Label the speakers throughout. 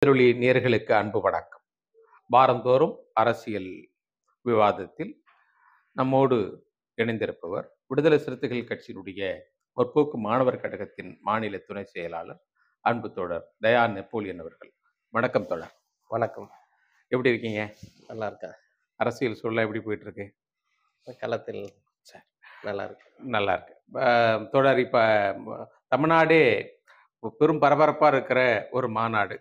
Speaker 1: பேரொளி நேயர்களுக்கு அன்பு வணக்கம். வாரந்தோறும் அரசியல் விவாதத்தில் நம்மோடு இணைந்திருப்பவர் விடுதலை சிறுத்தைகள் கட்சியினுடைய முற்போக்கு மாணவர் கழகத்தின் மாநில துணை செயலாளர் அன்பு தோழர் தயா நெப்போலியன் அவர்கள். வணக்கம் தோழர்.
Speaker 2: வணக்கம்.
Speaker 1: எப்படி இருக்கீங்க?
Speaker 2: நல்லா இருக்கேன்.
Speaker 1: அரசியல் சூழல் எப்படி போயிட்டு இருக்கு?
Speaker 2: களத்தில் நல்லா இருக்கு.
Speaker 1: நல்லா இருக்கு. தோழர், இப்ப தமிழ்நாடே பெரும் பரபரப்பா இருக்கிற ஒரு மாநாடு.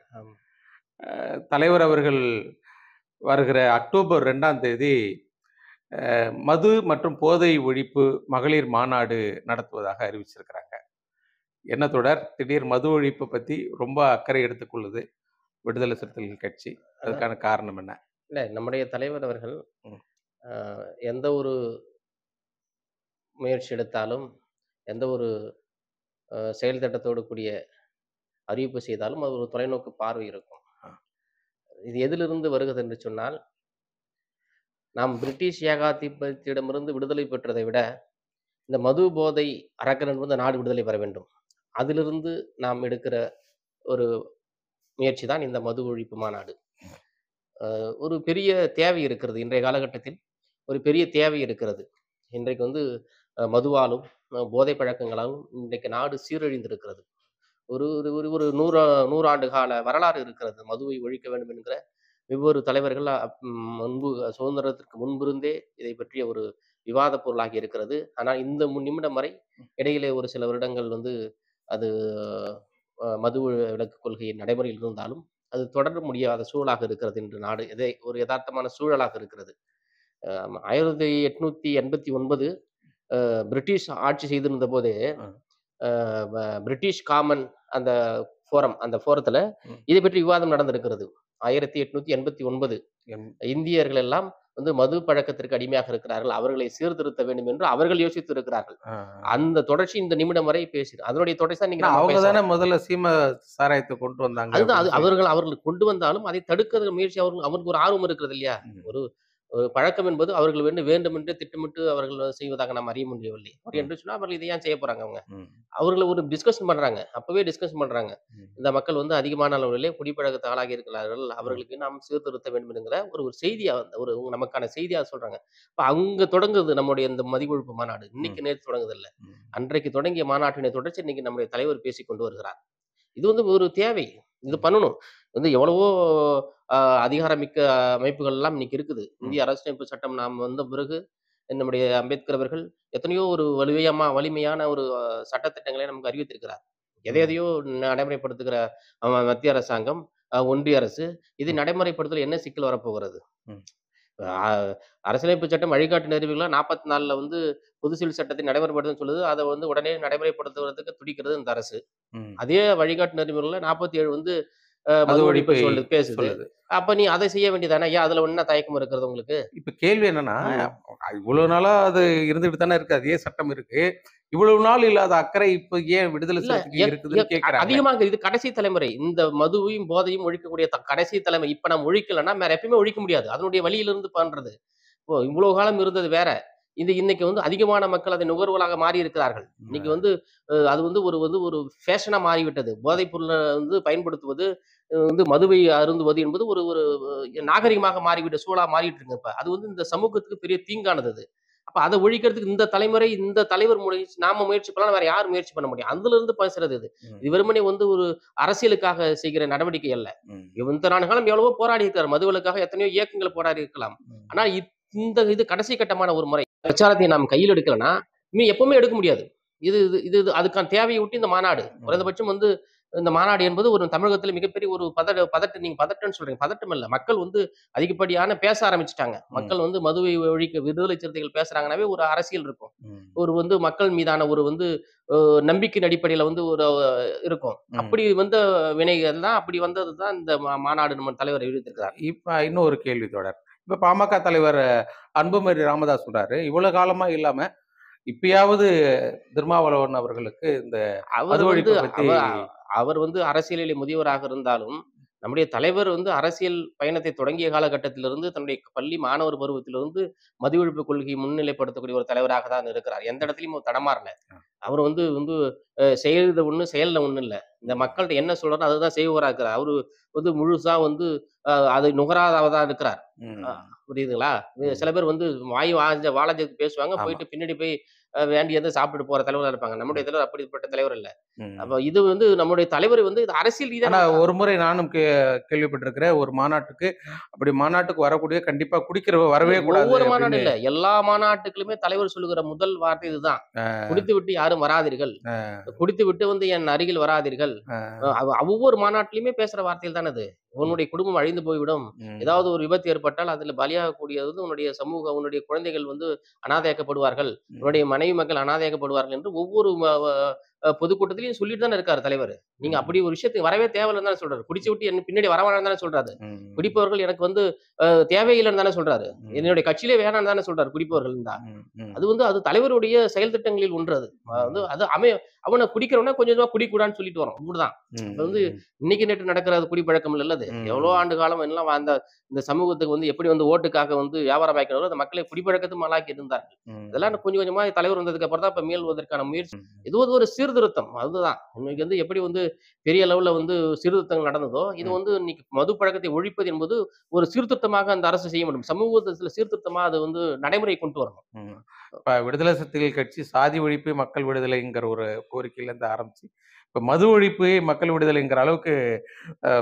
Speaker 1: தலைவர் அவர்கள் வருகிற அக்டோபர் 2ஆம் தேதி மது மற்றும் போதை ஒழிப்பு மகளிர் மாநாடு நடத்துவதாக அறிவிச்சிருக்கிறாங்க. என்ன தொடர், திடீர் மது ஒழிப்பு பத்தி ரொம்ப அக்கறை எடுத்துக்கொள்ளுது விடுதலை சிறுத்தைகள் கட்சி. அதுக்கான காரணம் என்ன?
Speaker 2: இல்லை, நம்முடைய தலைவர் அவர்கள் எந்த ஒரு முயற்சி எடுத்தாலும், எந்த ஒரு செயல் திட்டத்தோடு கூடிய அறிவிப்பு செய்தாலும் அது ஒரு தொலைநோக்கு பார்வை இருக்கும். இது எதிலிருந்து வருகிறது என்று சொன்னால், நாம் பிரிட்டிஷ் ஏகாதிபத்தியத்திடமிருந்து விடுதலை பெற்றதை விட இந்த மது போதை அரக்கனிலிருந்து நாடு விடுதலை பெற வேண்டும். அதிலிருந்து நாம் எடுக்கிற ஒரு முயற்சி தான் இந்த மது ஒழிப்பு மாநாடு. ஒரு பெரிய தேவை இருக்கிறது. இன்றைய காலகட்டத்தில் ஒரு பெரிய தேவை இருக்கிறது. இன்றைக்கு மதுவாலும் போதை பழக்கங்களாலும் இன்றைக்கு நாடு சீரழிந்திருக்கிறது. ஒரு ஒரு ஒரு 100 ஆண்டு கால வரலாறு இருக்கிறது. மதுவை ஒழிக்க வேண்டும் என்கிற வெவ்வேறு தலைவர்கள் முன்பு சுதந்திரத்திற்கு முன்பிருந்தே இதை பற்றிய ஒரு விவாத பொருளாகி இருக்கிறது. ஆனால் இந்த நிமிடம் வரை இடையிலே ஒரு சில வருடங்கள் அது மது விலக்கு கொள்கை நடைமுறையில் இருந்தாலும் அது தொடர முடியாத சூழலாக இருக்கிறது. இன்று நாடு ஒரு யதார்த்தமான சூழலாக இருக்கிறது. 1889 பிரிட்டிஷ் ஆட்சி செய்திருந்த போதே பிரிட்டிஷ் காமன் அந்த ஃபோரத்துல இதை பற்றி விவாதம் நடந்திருக்கிறது. 1889 இந்தியர்கள் எல்லாம் மது பழக்கத்திற்கு அடிமையாக இருக்கிறார்கள், அவர்களை சீர்திருத்த வேண்டும் என்று அவர்கள் யோசித்து இருக்கிறார்கள். அந்த தொடர்ச்சி இந்த நிமிடம் வரை பேசி, அதனுடைய தொடர்ச்சி தான் நீங்க
Speaker 1: அவங்க தானே முதல்ல சீம சாராயத்தை கொண்டு வந்தாங்க.
Speaker 2: அதுதான் அவர்கள் கொண்டு வந்தாலும் அதை தடுக்கிற முயற்சி அவருக்கு ஒரு ஆர்வம் இருக்கிறது இல்லையா? ஒரு பழக்கம் என்பது அவர்கள் வேண்டும் என்று திட்டமிட்டு அவர்கள் செய்வதாக நாம் அறிய முடியவில்லை. என்று சொன்னா அவர்கள் இதை ஏன் செய்ய போறாங்க? அவர்கள் ஒரு டிஸ்கஷன் பண்றாங்க. அப்பவே டிஸ்கஷன் பண்றாங்க. இந்த மக்கள் அதிகமான அளவிலே குடிப்பழக்கத்தை ஆளாகி இருக்கிறார்கள், அவர்களுக்கு நாம் சீர்திருத்த வேண்டும் என்கிற ஒரு செய்தியா ஒரு நமக்கான செய்தியா சொல்றாங்க. அப்ப அங்க தொடங்குது நம்முடைய இந்த மது ஒழிப்பு மாநாடு. இன்னைக்கு நேற்று தொடங்குது இல்ல, அன்றைக்கு தொடங்கிய மாநாட்டினை தொடர்ச்சி இன்னைக்கு நம்முடைய தலைவர் பேசிக் கொண்டு வருகிறார். இது ஒரு தேவை. இது பண்ணணும். எவ்வளவோ அதிகாரமிக்க அமைப்புகள் எல்லாம் இன்னைக்கு இருக்குது. இந்திய அரசியலமைப்பு சட்டம் நாம் வந்த பிறகு நம்முடைய அம்பேத்கர் அவர்கள் எத்தனையோ ஒரு வலிமையான ஒரு சட்டத்திட்டங்களை நமக்கு அறிவித்திருக்கிறார். எதையோ நடைமுறைப்படுத்துகிற மத்திய அரசாங்கம், ஒன்றிய அரசு இதை நடைமுறைப்படுத்தல என்ன சிக்கல் வரப்போகிறது? அரசியலமைப்பு சட்டம் வழிகாட்டு நெறிமுறைகளா 44ல பொது சிவில் சட்டத்தை நடைமுறைப்படுத்துன்னு சொல்லுது. அதை உடனே நடைமுறைப்படுத்துவதற்கு துடிக்கிறது இந்த அரசு. அதே வழிகாட்டு நெறிமுறைகள்ல 47 மது ஒழிப்பு பேசுது. அப்ப நீ அதை செய்ய வேண்டியதானே? ஏன் அதுல என்ன தயக்கம் இருக்கிறது உங்களுக்கு?
Speaker 1: இப்ப கேள்வி என்னன்னா, இவ்வளவு நாளா அது இருந்துட்டு தானே இருக்கு, அதே சட்டம் இருக்கு. இவ்வளவு நாள் இல்லாத அக்கறை இப்ப ஏன் விடுதலை இருக்குதுன்னு கேக்குறாங்க.
Speaker 2: அதிகமாக இது கடைசி தலைமுறை. இந்த மதுவையும் போதையும் ஒழிக்கக்கூடிய கடைசி தலைமுறை. இப்ப நம்ம ஒழிக்கலன்னா வேற எப்பயுமே ஒழிக்க முடியாது. அதனுடைய வழியிலிருந்து பண்றது. இவ்வளவு காலம் இருந்தது வேற. இன்னைக்கு அதிகமான மக்கள் அதை நுகர்வோலாக மாறி இருக்கிறார்கள். இன்னைக்கு அது ஒரு ஃபேஷனா மாறிவிட்டது. போதைப் பொருளை பயன்படுத்துவது, மதுவை அருந்துவது என்பது ஒரு ஒரு நாகரிகமாக மாறிவிட்ட சூழலா மாறிட்டு இருக்கு. இப்ப அது இந்த சமூகத்துக்கு பெரிய தீங்கானது அது. அப்ப அதை ஒழிக்கிறதுக்கு இந்த தலைமுறை, இந்த தலைவர் நாம முயற்சி பண்ணலாம், வேற யார் முயற்சி பண்ண முடியும்? அதுல இருந்து பேசுறது இது வெறுமனே ஒரு அரசியலுக்காக செய்கிற நடவடிக்கை அல்ல. இந்த காலம் எவ்வளவோ போராடி இருக்காரு. மதுவிலக்காக எத்தனையோ இயக்கங்களை போராடி இருக்கலாம். ஆனா இது கடைசி கட்டமான ஒரு முறை. பிரச்சாரத்தை நாம் கையில் எடுக்கலன்னா இனி எப்பவுமே எடுக்க முடியாது. இது அதுக்கான தேவையை விட்டு இந்த மாநாடு குறைந்தபட்சம் இந்த மாநாடு என்பது ஒரு தமிழகத்தில் மிகப்பெரிய ஒரு பதட்டம். நீங்க பதட்டம்னு சொல்றீங்க, பதட்டம் இல்ல. மக்கள் அதிகப்படியான பேச ஆரம்பிச்சுட்டாங்க. மக்கள் மதுவை ஒழிக்க விடுதலை சிறுத்தைகள் பேசுறாங்கன்னாவே ஒரு அரசியல் இருக்கும். ஒரு மக்கள் மீதான ஒரு நம்பிக்கையின் அடிப்படையில ஒரு இருக்கும். அப்படி வினைகள் தான், அப்படி வந்ததுதான் இந்த மாநாடு நம்ம தலைவர் எழுதியிருக்கிறார்.
Speaker 1: இப்ப இன்னும் ஒரு கேள்வி தொடர். இப்ப பாமக தலைவர் அன்புமணி ராமதாஸ் சொல்றாரு, இவ்வளவு காலமா இல்லாம இப்பயாவது திருமாவளவன் அவர்களுக்கு இந்த
Speaker 2: அவர் அரசியலில் முதியவராக இருந்தாலும் நம்முடைய தலைவர் வந்து அரசியல் பயணத்தை தொடங்கிய காலகட்டத்திலிருந்து தன்னுடைய பள்ளி மாணவர் பருவத்திலிருந்து மது ஒழிப்பு கொள்கையை முன்னிலைப்படுத்தக்கூடிய ஒரு தலைவராக தான் இருக்கிறார். எந்த இடத்துலயும் அவர் தடமாறல. அவர் வந்து வந்து செய்யறது ஒண்ணு, செயல்ல ஒண்ணும் இல்ல. இந்த மக்கள்ட்ட என்ன சொல்றாரோ அதுதான் செய்பவரா இருக்கிறார். அவரு வந்து முழுசா வந்து அதை நுகராதவரா இருக்கிறார். அ
Speaker 1: ம்.
Speaker 2: புரியுதுங்களா?
Speaker 1: ம்.
Speaker 2: சில பேர் வந்து வாய் வாழஞ்சதுக்கு பேசுவாங்க.
Speaker 1: ஆமா.
Speaker 2: போயிட்டு பின்னாடி போய் வேண்டியத சாப்பிட்டுட்டு போற தலைவரா இருப்பாங்க. நம்முடைய
Speaker 1: ம்.
Speaker 2: தலைவர் அப்படிப்பட்ட தலைவர் இல்ல.
Speaker 1: ம்.
Speaker 2: அப்ப இது வந்து நம்முடைய தலைவர் வந்து இது அரசியல் ரீதியா
Speaker 1: ஆனா ஒரு முறை நானும் கேள்விப்பட்டிருக்கிறேன். ஒரு மாநாட்டுக்கு அப்படி மாநாட்டுக்கு வரக்கூடிய கண்டிப்பா குடிக்கிற வரவே கூடாது
Speaker 2: ஒவ்வொரு மாநாடு
Speaker 1: அப்படின்னு.
Speaker 2: இல்ல. எல்லா மாநாட்டுக்குமே தலைவர் சொல்லுகிற முதல் வார்த்தை இதுதான். குடித்துவிட்டு யாரும் வராதீர்கள். குடித்துவிட்டு வந்து என் அருகில் வராதீர்கள். ஒவ்வொரு மாநாட்டிலுமே பேசுற வார்த்தைகள் தானே அது. உன்னுடைய குடும்பம் அழிந்து போய்விடும்.
Speaker 1: ம்.
Speaker 2: ஏதாவது ஒரு விபத்து ஏற்பட்டால் அதுல பலியாகக்கூடியது வந்து உன்னுடைய சமூகம், உன்னுடைய குழந்தைகள் வந்து அனாதையாக்கப்படுவார்கள். உன்னுடைய மனைவி மக்கள் அனாதையாக்கப்படுவார்கள் என்று ஒவ்வொரு பொதுக்கூட்டத்திலயும் சொல்லிட்டு தானே இருக்காரு தலைவர். நீங்க
Speaker 1: ம்.
Speaker 2: அப்படி ஒரு விஷயத்துக்கு வரவே தேவையில்லன்னு தானே சொல்றாரு. குடிச்சு விட்டு என் பின்னாடி வர வேணாம்னு தானே சொல்றாரு.
Speaker 1: ம்.
Speaker 2: குடிப்பவர்கள் எனக்கு வந்து தேவையில்லைன்னு தானே சொல்றாரு.
Speaker 1: ம்.
Speaker 2: என்னுடைய கட்சியிலே வேணாம்னு தானே சொல்றாரு குடிப்பவர்கள் இருந்தா.
Speaker 1: ம். ம்.
Speaker 2: அது வந்து அது தலைவருடைய செயல் திட்டங்களில் ஒன்று அது. வந்து அது அவன குடிக்கிறவன கொஞ்சம் கொஞ்சமா குடிக்கூடாதுன்னு சொல்லிட்டு வரோம். அப்படிதான்.
Speaker 1: ம்.
Speaker 2: இப்ப வந்து இன்னைக்கு நேற்று நடக்கிற குடிப்பழக்கம் இல்லல்ல அது. எவ்வளோ ஆண்டு காலம் எல்லாம் இந்த சமூகத்துக்கு வந்து எப்படி வந்து ஓட்டுக்காக வந்து வியாபாரம் ஆக்கிறாரோ, அந்த மக்களை குடிப்பழக்கத்துக்கு ஆளாக்கி இருந்தார்கள். இதெல்லாம் கொஞ்சம் கொஞ்சமா தலைவர் வந்ததுக்கு அப்புறம் தான் இப்ப மீள்வதற்கான முயற்சி. இது வந்து ஒரு சீர்திருத்தம். அதுதான். இன்னைக்கு வந்து எப்படி வந்து பெரிய அளவுல வந்து சீர்திருத்தங்கள் நடந்ததோ, இது வந்து இன்னைக்கு மது பழக்கத்தை ஒழிப்பது என்பது ஒரு சீர்திருத்தமாக அந்த அரசு செய்ய முடியும். சமூகத்துல சீர்திருத்தமா அது வந்து நடைமுறை கொண்டு வரணும்.
Speaker 1: ம். இப்ப விடுதலை சிறுத்தைகள் கட்சி சாதி ஒழிப்பு, மக்கள் விடுதலைங்கிற ஒரு கோரிக்கையில இருந்து ஆரம்பிச்சு, இப்ப மது ஒழிப்பு, மக்கள் விடுதலைங்கிற அளவுக்கு அ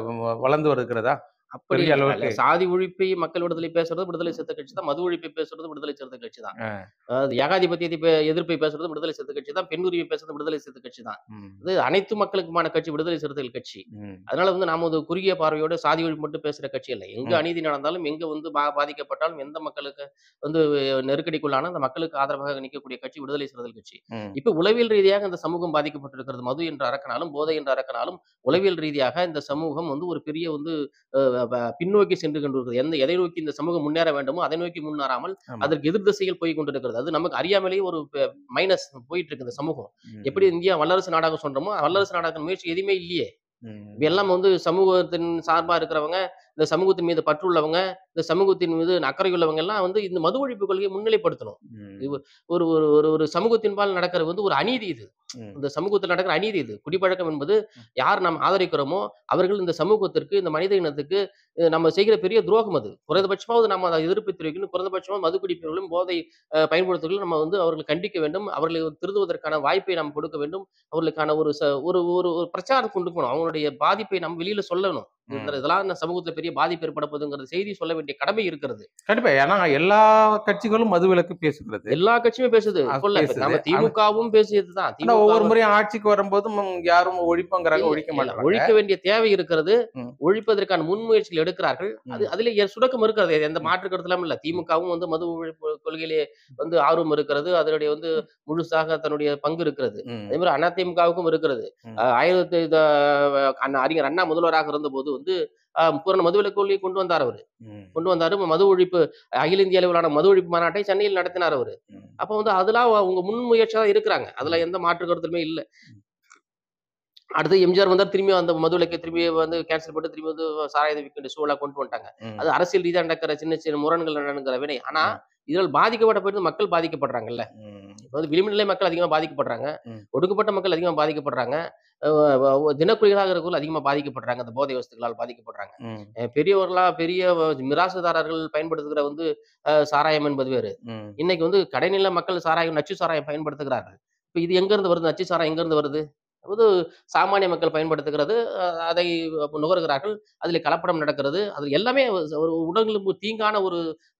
Speaker 1: வளர்ந்து வருகிறதா?
Speaker 2: அப்படி
Speaker 1: பெரிய
Speaker 2: அல்ல.
Speaker 1: அளவுக்கு.
Speaker 2: சாதி ஒழிப்பை மக்கள் விடுதலை பேசுறது விடுதலை சிறுத்தை கட்சி தான். மது ஒழிப்பை பேசுறது விடுதலை சிறுத்தை கட்சி தான்.
Speaker 1: அ.
Speaker 2: ஏகாதிபத்தியத்தை எதிர்ப்பை பேசுறது விடுதலை சிறுத்தை கட்சி தான். பெண் உரிமை பேசுறது விடுதலை சிறுத்தை கட்சி தான்.
Speaker 1: ம்.
Speaker 2: இது அனைத்து மக்களுக்குமான கட்சி விடுதலை சிறுத்தைகள் கட்சி.
Speaker 1: ம்.
Speaker 2: அதனால வந்து நாம ஒரு குறுகிய பார்வையோட சாதி ஒழிப்பு மட்டும் பேசுற கட்சி இல்ல. எங்க
Speaker 1: ம்.
Speaker 2: அநீதி நடந்தாலும், எங்க வந்து பாதிக்கப்பட்டாலும், எந்த மக்களுக்கு வந்து நெருக்கடிக்குள்ளான அந்த மக்களுக்கு ஆதரவாக நிற்கக்கூடிய கட்சி விடுதலை சிறுத்தைகள் கட்சி.
Speaker 1: ம்.
Speaker 2: இப்ப உளவியல் ரீதியாக இந்த சமூகம் பாதிக்கப்பட்டிருக்கிறது. மது என்ற அரக்கனாலும், போதை என்ற அரக்கனாலும் உளவியல் ரீதியாக இந்த சமூகம் வந்து ஒரு பெரிய வந்து பின்னோக்கி சென்று கொண்டிருக்கிறது. எதை நோக்கி இந்த சமூகம் முன்னேற வேண்டுமோ, அதை நோக்கி முன்னேறாமல்
Speaker 1: ஆமா.
Speaker 2: அதற்கு எதிர் திசையில் போய் கொண்டிருக்கிறது. அது நமக்கு அறியாமலேயே ஒரு மைனஸ் போயிட்டு இருக்கு இந்த சமூகம்.
Speaker 1: ம்.
Speaker 2: எப்படி இந்தியா வல்லரசு நாடாக சொல்றோமோ, வல்லரசு நாடாக முயற்சி எதுவுமே இல்லையே.
Speaker 1: ம்.
Speaker 2: எல்லாம் வந்து சமூகத்தின் சார்பா இருக்கிறவங்க, இந்த சமூகத்தின் மீது பற்றுள்ளவங்க, இந்த சமூகத்தின் மீது அக்கறை உள்ளவங்க எல்லாம் வந்து இந்த மது ஒழிப்பு கொள்கையை முன்னிலைப்படுத்தணும்.
Speaker 1: ம்.
Speaker 2: இது ஒரு ஒரு ஒரு ஒரு சமூகத்தின்பால் நடக்கிறது வந்து ஒரு அநீதி இது.
Speaker 1: ம்.
Speaker 2: இந்த சமூகத்தில் நடக்கிற அநீதி இது. குடிப்பழக்கம் என்பது யார் நாம் ஆதரிக்கிறோமோ, அவர்கள் இந்த சமூகத்திற்கு, இந்த மனித இனத்துக்கு நம்ம செய்கிற பெரிய துரோகம் அது. குறைந்தபட்சமாவது நம்ம அதை எதிர்ப்பு தெரிவிக்கணும். குறைந்தபட்சமா மது குடிப்பவர்களும், போதை பயன்படுத்துவர்களும் நம்ம வந்து அவர்களை கண்டிக்க வேண்டும். அவர்களை திருந்துவதற்கான வாய்ப்பை நாம் கொடுக்க வேண்டும். அவர்களுக்கான ஒரு ஒரு ஒரு ஒரு பிரச்சாரம் கொண்டு போணும். அவங்களுடைய பாதிப்பை நம்ம வெளியில சொல்லணும்.
Speaker 1: ம்.
Speaker 2: இதெல்லாம் இந்த சமூகத்துல பெரிய பாதிப்பு ஏற்பட போகுதுங்கிற செய்தி சொல்ல வேண்டிய கடமை இருக்கிறது.
Speaker 1: கண்டிப்பா. ஏன்னா எல்லா கட்சிகளும் மதுவிலக்கு பேசுகிறது.
Speaker 2: எல்லா கட்சியுமே பேசுது. இப்ப இல்ல. இப்ப
Speaker 1: பேசுது.
Speaker 2: நம்ம திமுகவும் பேசியதுதான்.
Speaker 1: ஆனா ஒவ்வொரு
Speaker 2: திமுக
Speaker 1: முறையும் ஆட்சிக்கு வரும்போதும் யாரும் ஒழிப்போங்கிறாங்க, ஒழிக்க மாட்டாங்க.
Speaker 2: ஒழிக்க வேண்டிய தேவை இருக்கிறது.
Speaker 1: ம்.
Speaker 2: ஒழிப்பதற்கான முன்முயற்சிகள் எடுக்கிறார்கள்.
Speaker 1: ம்.
Speaker 2: அதிலே சுணக்கம் இருக்கிறது. எந்த மாற்று கருத்துலாம் இல்ல. திமுகவும் வந்து மது ஒழிப்பு கொள்கையிலே வந்து ஆர்வம் இருக்கிறது. அதனுடைய வந்து முழுசாக தன்னுடைய பங்கு இருக்கிறது.
Speaker 1: ம்.
Speaker 2: அதே மாரி அதிமுகவுக்கும் இருக்கிறது.
Speaker 1: ம்.
Speaker 2: அறிஞர் அண்ணா முதல்வராக இருந்தபோது வந்து பூரண மதுவிலக்கு கொள்கையை கொண்டு வந்தார் அவரு.
Speaker 1: ம்.
Speaker 2: கொண்டு வந்தாரு. மது ஒழிப்பு அகில இந்திய அளவிலான மது ஒழிப்பு மாநாட்டை சென்னையில் நடத்தினார் அவரு.
Speaker 1: ம்.
Speaker 2: அப்ப வந்து அதெல்லாம் அவங்க முன்முயற்சியா தான் இருக்கிறாங்க. அதுல எந்த மாற்று கருத்துமே இல்ல. அடுத்து எம்ஜிஆர் வந்தார். திரும்பி அந்த மதுவிலக்கை திரும்பி வந்து கேன்சல் பண்ணிட்டு திரும்பி வந்து சாராயத்தை விற்க வேண்டிய சூழலா கொண்டு வந்துட்டாங்க.
Speaker 1: ம்.
Speaker 2: அது அரசியல் ரீதியா நடக்கிற சின்ன சின்ன முரண்கள் நடக்கிற வினை. ஆனா இதில் பாதிக்கப்பட்ட மக்கள் பாதிக்கப்படுறாங்கல்ல.
Speaker 1: ம்.
Speaker 2: இப்ப வந்து விளிம்பு நிலை மக்கள் அதிகமா பாதிக்கப்படுறாங்க.
Speaker 1: ம்.
Speaker 2: ஒடுக்கப்பட்ட மக்கள் அதிகமா பாதிக்கப்படுறாங்க. தினக்கூலிகளாக இருக்கிறவர்கள் அதிகமா பாதிக்கப்படுறாங்க. அந்த போதை வஸ்துக்களால் பாதிக்கப்படுறாங்க.
Speaker 1: ம்.
Speaker 2: பெரிய மிராசுதாரர்கள் பயன்படுத்துகிற வந்து சாராயம் என்பது வேறு.
Speaker 1: ம்.
Speaker 2: இன்னைக்கு வந்து கடைநில மக்கள் சாராயம், நச்சு சாராயம் பயன்படுத்துகிறார்கள். இப்ப இது எங்க இருந்து வருது? நச்சு சாராயம் எங்க இருந்து வருது? அது சாமானிய மக்கள் பயன்படுத்துகிறது. அதை நுகருகிறார்கள். அதிலே கலப்படம் நடக்கிறது. அது எல்லாமே ஒரு உடலுக்கு தீங்கான ஒரு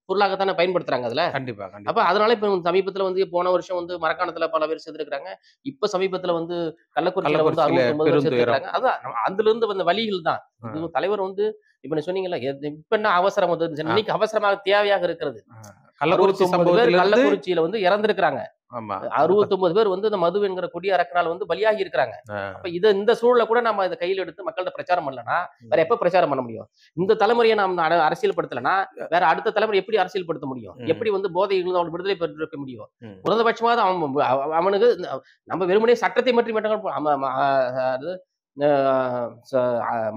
Speaker 2: பொருளாகத்தானே பயன்படுத்துறாங்க அதுல.
Speaker 1: கண்டிப்பா,
Speaker 2: அப்ப
Speaker 1: கண்டிப்பா.
Speaker 2: அதனால இப்ப சமீபத்துல வந்து போன வருஷம் வந்து மரக்காணத்துல பல பேர் செத்துருக்காங்க. இப்ப சமீபத்துல வந்து கள்ளக்குறிச்சியில வந்து
Speaker 1: கள்ளக்குறிச்சியில
Speaker 2: 69 பேர்
Speaker 1: பெருந்துயரம்.
Speaker 2: செத்துருக்காங்க. அதான் அதுல இருந்து வந்த வலிகள் தான். இது தலைவர் வந்து இப்ப நீ சொன்னீங்கல்ல, இப்ப என்ன அவசரம் வந்து
Speaker 1: ஆ.
Speaker 2: இன்னைக்கு அவசரமாக தேவையாக இருக்கிறது.
Speaker 1: கள்ளக்குறிச்சி
Speaker 2: 69 பேர்
Speaker 1: சம்பவத்திலிருந்து.
Speaker 2: கள்ளக்குறிச்சியில வந்து இறந்திருக்கிறாங்க.
Speaker 1: ஆமா.
Speaker 2: 69 பேர் வந்து இந்த மது என்கிற கொடிய அரக்கனால் வந்து பலியாகி இருக்கிறாங்க. அப்ப இந்த சூழல கூட நம்ம இத கையில எடுத்து மக்கள்ட்ட பிரச்சாரம் பண்ணலன்னா, வேற எப்ப பிரச்சாரம் பண்ண முடியும்? இந்த தலைமுறையை நாம் அரசியல் படுத்தலன்னா, வேற அடுத்த தலைமுறை எப்படி அரசியல் படுத்த முடியும்? எப்படி வந்து போதை இருந்து அவன் விடுதலை பெற்றிருக்க முடியும்?
Speaker 1: ம்.
Speaker 2: குறைந்தபட்சமாவது அவனுக்கு நம்ம வெறுமனே சட்டத்தை மாற்றி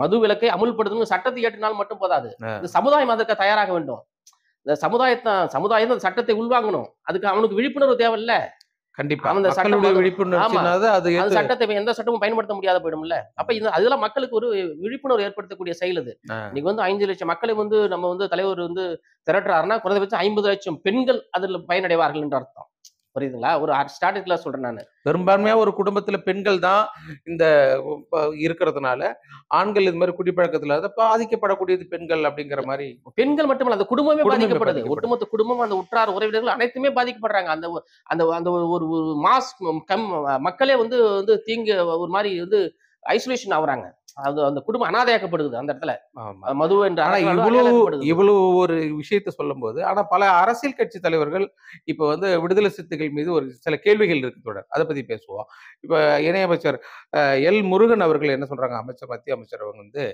Speaker 2: மது விலக்கை அமுல்படுத்தணும் சட்டத்தை இயற்றினால் மட்டும் போதாது.
Speaker 1: ஆ.
Speaker 2: இந்த சமுதாயம் அதற்கு தயாராக வேண்டும். இந்த சமுதாயம் அந்த சட்டத்தை உள்வாங்கணும். அதுக்கு அவனுக்கு விழிப்புணர்வு தேவையில்ல.
Speaker 1: கண்டிப்பா.
Speaker 2: அவன் அந்த சட்டம்
Speaker 1: மக்களுடைய
Speaker 2: ஆமா.
Speaker 1: விழிப்புணர்ச்சினால அது
Speaker 2: அந்த சட்டத்தை எந்த சட்டமும் பயன்படுத்த முடியாத போயிடும்ல. அப்ப அதெல்லாம் மக்களுக்கு ஒரு விழிப்புணர்வு ஏற்படுத்தக்கூடிய செயல் இது.
Speaker 1: ஆ.
Speaker 2: இன்னைக்கு வந்து 5,00,000 மக்களை வந்து நம்ம வந்து தலைவர் வந்து திரட்டுறாருன்னா, குறைந்தபட்சம் 50,00,000 பெண்கள் அதில பயனடைவார்கள் என்று அர்த்தம். புரியுதுங்களா? ஒரு ஸ்டாட்டிஸ்டிக்ல சொல்றேன் நானு.
Speaker 1: பெரும்பான்மையா ஒரு குடும்பத்துல பெண்கள் தான் இந்த இருக்கிறதுனால, ஆண்கள் இது மாரி குடிப்பழக்கத்துல பாதிக்கப்படக்கூடியது பெண்கள் அப்படிங்கிற மாரி
Speaker 2: பெண்கள் மட்டுமல்ல, அந்த குடும்பமே
Speaker 1: குடும்பமே
Speaker 2: பாதிக்கப்படுது.
Speaker 1: பாதிக்கப்படுது.
Speaker 2: ஒட்டுமொத்த குடும்பம், அந்த உற்றார் உறவினர்கள் அனைத்துமே பாதிக்கப்படுறாங்க. அந்த அந்த அந்த ஒரு ஒரு மாஸ் கம் மக்களே வந்து வந்து தீங்கு ஒரு மாரி வந்து ஐசோலேஷன் ஆகுறாங்க. அது அந்த குடும்பம் அனாதையாக்கப்படுது அந்த இடத்துல.
Speaker 1: ஆமா.
Speaker 2: மது என்ற
Speaker 1: ஆனா
Speaker 2: அரக்கனால
Speaker 1: இவ்வளவு
Speaker 2: அனாதையாக்கப்படுது.
Speaker 1: இவ்வளவு ஒரு விஷயத்த சொல்லும்போது, ஆனா பல அரசியல் கட்சி தலைவர்கள் இப்ப வந்து விடுதலை சிறுத்தைகள் மீது ஒரு சில கேள்விகள் இருக்கு தொடர். அத பத்தி பேசுவோம். இப்ப இணையமைச்சர் எல். முருகன் அவர்கள் என்ன சொல்றாங்க, மத்திய அமைச்சர் அவங்க வந்து,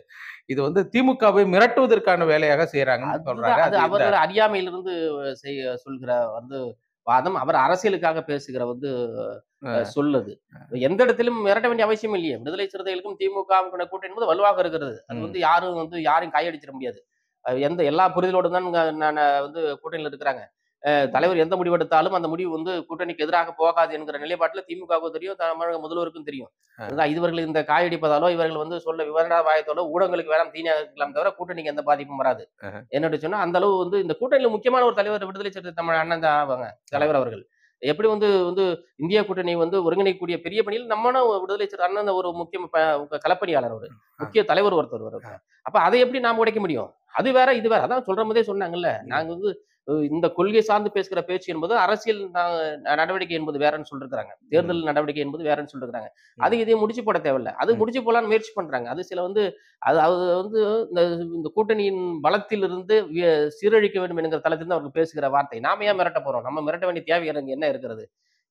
Speaker 1: இது வந்து திமுகவை மிரட்டுவதற்கான வேலையாக செய்றாங்கன்னு சொல்றாங்க.
Speaker 2: அது
Speaker 1: அது இந்த
Speaker 2: அவர்கள் அறியாமையிலிருந்து சொல்கிற வந்து வாதம். அவர் அரசியலுக்காக பேசுகிற வந்து
Speaker 1: அ,
Speaker 2: சொல்லுது. எந்த இடத்திலும் மிரட்ட வேண்டிய அவசியம் இல்லையே. விடுதலை சிறுத்தைகளுக்கும் திமுகவுக்கும் கூட்டணி என்பது வலுவாக இருக்கிறது. அது
Speaker 1: ம்.
Speaker 2: வந்து யாரும் வந்து யாரையும் காயடிச்சிட முடியாது. எல்லா புரிதலோடும் தான் நான் வந்து கூட்டணியில இருக்கிறாங்க. தலைவர் எந்த முடிவு எடுத்தாலும் அந்த முடிவு வந்து கூட்டணிக்கு எதிராக போகாது என்கிற நிலைப்பாட்டுல திமுகவுக்கும் தெரியும், தமிழக முதல்வருக்கும் தெரியும்.
Speaker 1: அ,
Speaker 2: அதுதான் இவர்கள் இந்த காயடிப்பதாலோ, இவர்கள் வந்து சொல்ல விவரண வாயத்தோட ஊடகங்களுக்கு வேணாம் தீனியா இருக்கலாம் தவிர கூட்டணிக்கு எந்த பாதிப்பும் வராது.
Speaker 1: அஹ.
Speaker 2: என்னன்னு சொன்னா அந்த அளவு வந்து இந்த கூட்டணியில முக்கியமான ஒரு தலைவர் விடுதலை சிறுத்தை தமிழ் அண்ணன் தான் ஆவாங்க.
Speaker 1: ஆமா.
Speaker 2: தலைவர் அவர்கள். எப்படி வந்து வந்து இந்தியா கூட்டணி வந்து ஒருங்கிணைக்கக்கூடிய பெரிய பணியில் நம்மளும் விடுதலை சிறுத்தை அண்ணன் ஒரு முக்கிய களப்பணியாளர் அவரு.
Speaker 1: ஆ.
Speaker 2: முக்கிய தலைவர் ஒருத்தர் அவரு. அப்ப அதை எப்படி நாம உடைக்க முடியும்? அது வேற, இது வேற. அதான் சொல்ற போதே சொன்னாங்கல்ல.
Speaker 1: ம்.
Speaker 2: நாங்க வந்து இந்த கொள்கை சார்ந்து பேசுகிற பேச்சு என்பது அரசியல் நடவடிக்கை என்பது வேறன்னு சொல்லிருக்காங்க.
Speaker 1: ம்.
Speaker 2: தேர்தல் நடவடிக்கை என்பது வேறன்னு சொல்லிருக்காங்க.
Speaker 1: ம்.
Speaker 2: அது இதையும் முடிச்சு போட தேவையில்ல. அது
Speaker 1: ம்.
Speaker 2: முடிச்சு போடலான்னு முயற்சி பண்றாங்க. அது சில வந்து அது வந்து இந்த இந்த கூட்டணியின் பலத்திலிருந்து சீரழிக்க வேண்டும் என்கிற தளத்திலிருந்து அவர்கள் பேசுகிற வார்த்தை. நாம ஏன் மிரட்ட போறோம்? நம்ம மிரட்ட வேண்டிய தேவை எனக்கு என்ன இருக்கிறது?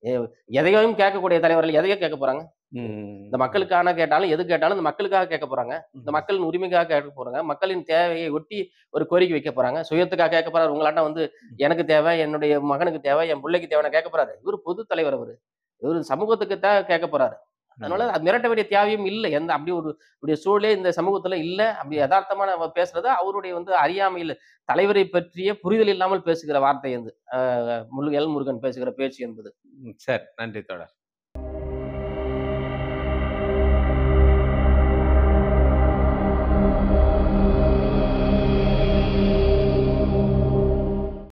Speaker 2: எ எதையும் கேட்கக்கூடிய தலைவர்கள் எதையோ கேட்க போறாங்க? இந்த
Speaker 1: ம்.
Speaker 2: மக்களுக்கான கேட்டாலும், எது கேட்டாலும் இந்த மக்களுக்காக கேட்க போறாங்க. இந்த
Speaker 1: ம்.
Speaker 2: மக்களின் உரிமைக்காக கேட்க போறாங்க. மக்களின் தேவையை ஒட்டி ஒரு கோரிக்கை வைக்க போறாங்க. சுயத்துக்காக கேட்க போறாரு. உங்களாட்டம் வந்து எனக்கு தேவை, என்னுடைய மகனுக்கு தேவை, என் புள்ளைக்கு தேவைன்னு கேட்க போறாரு. இவரு பொது தலைவர் அவரு. இவரு சமூகத்துக்கு தான் கேட்க போறாரு. அதனால
Speaker 1: ம்.
Speaker 2: அது மிரட்ட வேண்டிய தேவையும் இல்ல. அப்படி ஒரு சூழலே இந்த சமூகத்துல இல்ல. அப்படி எதார்த்தமா நம்ம பேசுறது அவருடைய வந்து அறியாமையில தலைவரை பற்றிய புரிதல் இல்லாமல் பேசுகிற வார்த்தை அது. எல். முருகன் பேசுகிற பேச்சு என்பது.
Speaker 1: ம். சரி. நன்றி தோழர்.